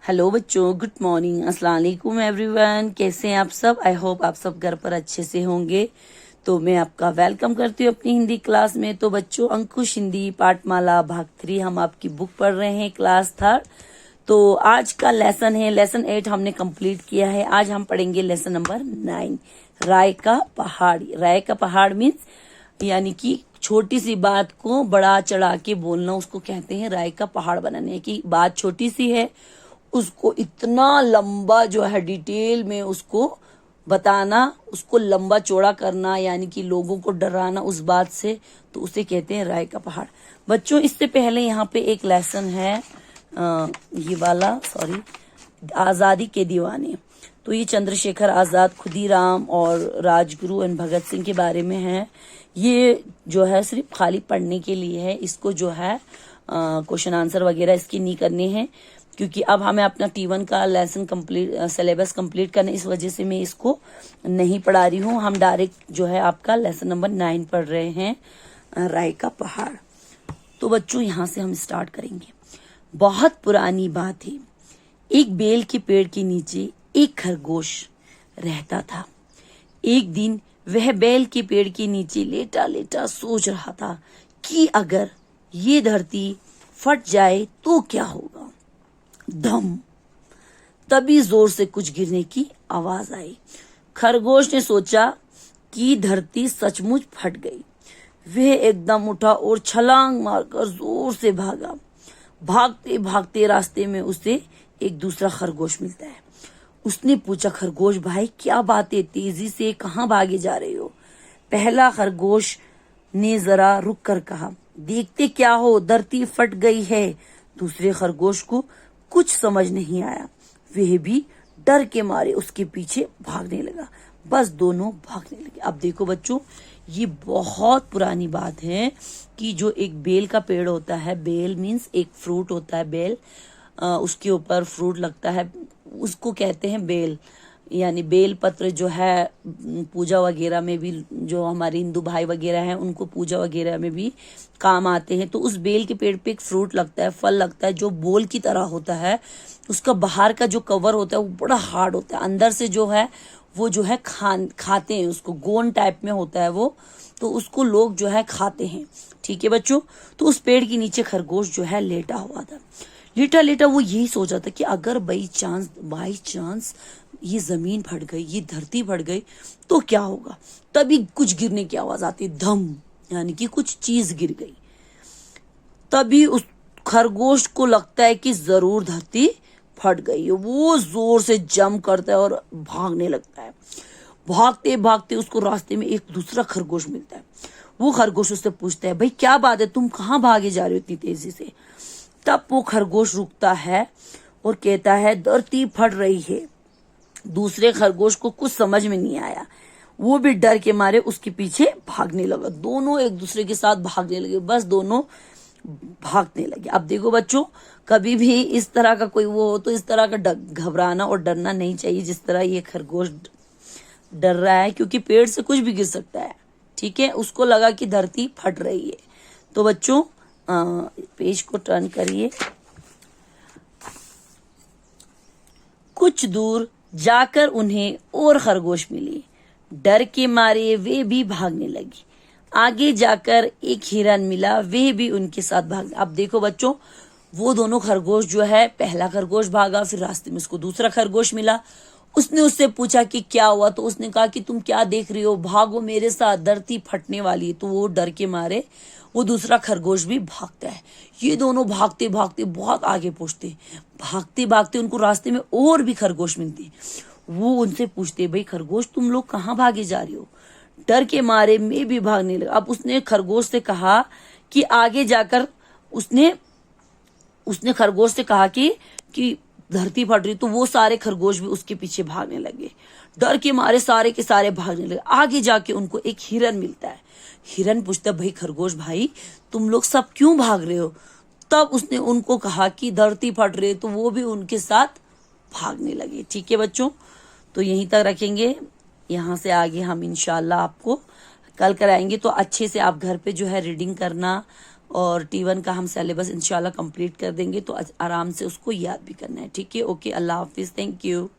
Hello बच्चों, good morning, अस्सलाम वालेकुम एवरीवन। कैसे हैं आप सब? आई होप आप सब घर पर अच्छे से होंगे। तो मैं आपका वेलकम करती हूँ अपनी हिंदी क्लास में। तो बच्चों, अंकुश हिंदी पाठमाला भाग 3 हम आपकी बुक पढ़ रहे हैं, क्लास 3। तो आज का लेसन है लेसन 8 हमने कंप्लीट किया है। आज हम पढ़ेंगे लेसन नंबर 9, राय का पहाड़। राय का पहाड़ मीन्स यानी कि छोटी सी बात को बड़ा चढ़ा के बोलना, उसको कहते हैं राय का पहाड़ बनाने। की बात छोटी सी है, उसको इतना लंबा जो है डिटेल में उसको बताना, उसको लंबा चौड़ा करना, यानी कि लोगों को डराना उस बात से, तो उसे कहते हैं राय का पहाड़। बच्चों, इससे पहले यहाँ पे एक लेसन है ये वाला, सॉरी, आजादी के दीवाने। तो ये चंद्रशेखर आजाद, खुदीराम और राजगुरु एंड भगत सिंह के बारे में है। ये जो है सिर्फ खाली पढ़ने के लिए है, इसको जो है क्वेश्चन आंसर वगैरह इसकी नहीं करने हैं, क्योंकि अब हमें अपना T1 का लेसन कंप्लीट, सिलेबस कंप्लीट करना, इस वजह से मैं इसको नहीं पढ़ा रही हूँ। हम डायरेक्ट जो है आपका लेसन नंबर 9 पढ़ रहे हैं, राय का पहाड़। तो बच्चों, यहाँ से हम स्टार्ट करेंगे। बहुत पुरानी बात है, एक बेल के पेड़ के नीचे एक खरगोश रहता था। एक दिन वह बेल के पेड़ के नीचे लेटा लेटा सोच रहा था कि अगर ये धरती फट जाए तो क्या होगा। धम, तभी जोर से कुछ गिरने की आवाज आई। खरगोश ने सोचा कि धरती सचमुच फट गई। वह एकदम उठा और छलांग मारकर जोर से भागा। भागते भागते रास्ते में उसे एक दूसरा खरगोश मिलता है। उसने पूछा, खरगोश भाई, क्या बात है, तेजी से कहाँ भागे जा रहे हो? पहला खरगोश ने जरा रुक कर कहा, देखते क्या हो, धरती फट गई है। दूसरे खरगोश को कुछ समझ नहीं आया, वह भी डर के मारे उसके पीछे भागने लगा। बस दोनों भागने लगे। अब देखो बच्चों, ये बहुत पुरानी बात है कि जो एक बेल का पेड़ होता है, बेल मीन्स एक फ्रूट होता है, बेल, उसके ऊपर फ्रूट लगता है, उसको कहते हैं बेल। यानी बेल पत्र जो है पूजा वगैरह में भी, जो हमारे हिंदू भाई वगैरह हैं उनको पूजा वगैरह में भी काम आते हैं। तो उस बेल के पेड़ पे एक फ्रूट लगता है, फल लगता है, जो बोल की तरह होता है। उसका बाहर का जो कवर होता है वो बड़ा हार्ड होता है, अंदर से जो है वो जो है खाते हैं उसको, गोन टाइप में होता है वो, तो उसको लोग जो है खाते हैं। ठीक है बच्चों, तो उस पेड़ के नीचे खरगोश जो है लेटा हुआ था। लेटा लेटा वो यही सोचा था कि अगर बाई चांस ये जमीन फट गई, ये धरती फट गई तो क्या होगा। तभी कुछ गिरने की आवाज आती, धम, यानी कि कुछ चीज गिर गई। तभी उस खरगोश को लगता है कि जरूर धरती फट गई है। वो जोर से जंप करता है और भागने लगता है। भागते भागते उसको रास्ते में एक दूसरा खरगोश मिलता है। वो खरगोश उससे पूछता है, भाई क्या बात है, तुम कहाँ भागे जा रहे हो इतनी तेजी से? तब वो खरगोश रुकता है और कहता है, धरती फट रही है। दूसरे खरगोश को कुछ समझ में नहीं आया, वो भी डर के मारे उसके पीछे भागने लगा। दोनों एक दूसरे के साथ भागने लगे, बस दोनों भागने लगे। अब देखो बच्चों, कभी भी इस तरह का कोई वो हो तो इस तरह का घबराना और डरना नहीं चाहिए जिस तरह ये खरगोश डर रहा है, क्योंकि पेड़ से कुछ भी गिर सकता है। ठीक है, उसको लगा कि धरती फट रही है। तो बच्चों, पेज को टर्न करिए। कुछ दूर जाकर उन्हें और खरगोश मिले। डर के मारे वे भी भागने लगे। आगे जाकर एक हिरन मिला, वे भी उनके साथ भाग। अब देखो बच्चों, वो दोनों खरगोश जो है, पहला खरगोश भागा, फिर रास्ते में उसको दूसरा खरगोश मिला। उसने उससे पूछा कि क्या हुआ, तो उसने कहा कि तुम क्या देख रही हो, भागो मेरे साथ, धरती फटने वाली है। तो वो डर के मारे वो दूसरा खरगोश भी भागता है। ये दोनों भागते भागते बहुत आगे पहुंचते। भागते भागते उनको रास्ते में और भी खरगोश मिलते। वो उनसे पूछते, भाई खरगोश, तुम लोग कहाँ भागे जा रहे हो? डर के मारे मैं भी भागने लगा। अब उसने खरगोश से कहा कि आगे जाकर, उसने खरगोश से कहा कि धरती फट रही, तो वो सारे खरगोश भी उसके पीछे भागने लगे। डर के मारे सारे के सारे भागने लगे। आगे जाके उनको एक हिरन मिलता है। हिरन पूछता, भाई खरगोश भाई, तुम लोग सब क्यों भाग रहे हो? तब उसने उनको कहा कि धरती फट रही, तो वो भी उनके साथ भागने लगे। ठीक है बच्चों, तो यहीं तक रखेंगे। यहाँ से आगे हम इंशाल्लाह आपको कल कराएंगे। तो अच्छे से आप घर पे जो है रीडिंग करना और T1 का हम सिलेबस इंशाल्लाह कंप्लीट कर देंगे, तो आराम से उसको याद भी करना है। ठीक है, okay, Allah Hafiz, thank you.